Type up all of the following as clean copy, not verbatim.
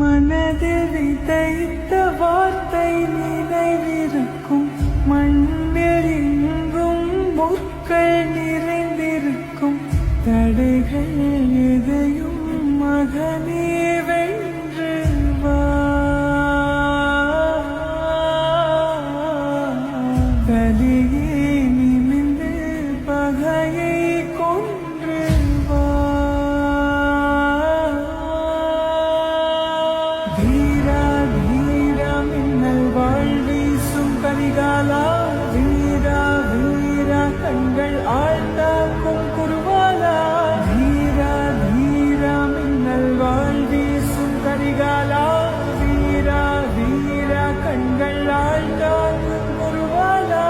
மனதில் விதைத்த வார்த்தை நினைவிருக்கும், மண்ணில் எங்கும் முற்கள் நிறைந்திருக்கும், தடைகள் எதையும் மகனே வென்று வா, கலியே நிமிந்து பகையை கொன்று வா. வீரா வீரா மின்னல் வாழ்வீசும் கரிகாலா, வீரா வீரா கண்கள் ஆழ்ந்தாக்கும் குருவாலா, வீரா வீரா மின்னல் வாழ்வீசும் கரிகாலா, வீரா வீரா கண்கள் ஆழ்ந்தாக்கும் குருவாலா.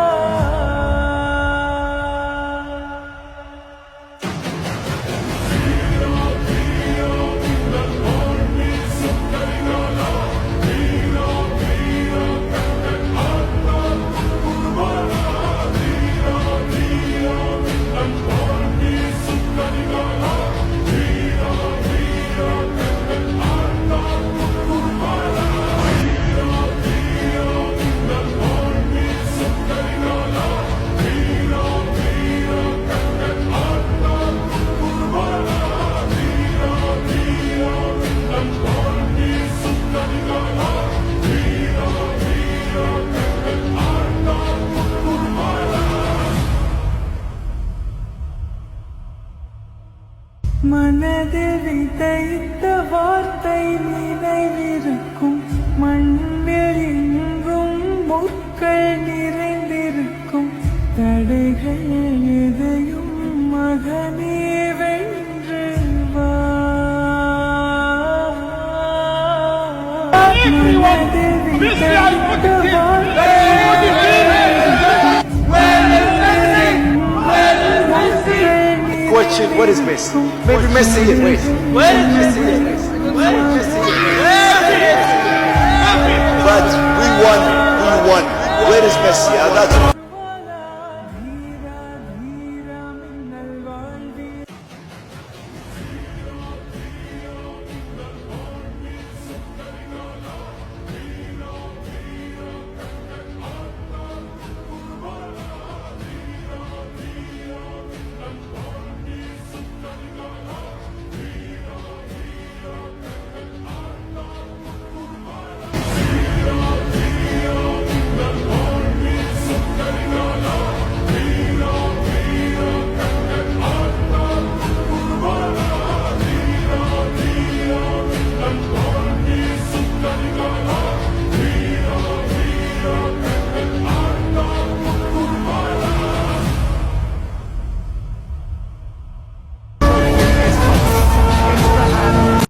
மனதில் விதைத்த வார்த்தை நினைவிருக்கும், மண்ணில் எங்கும் முற்கள் நிறைந்திருக்கும், தடைகள் எதையும் மகனே வென்று வா. மனதில் விதைத்த வார்த்தை What is Messi? Maybe Messi here. Wait. Where is Messi here? Where is Messi here? But we won. Where is Messi?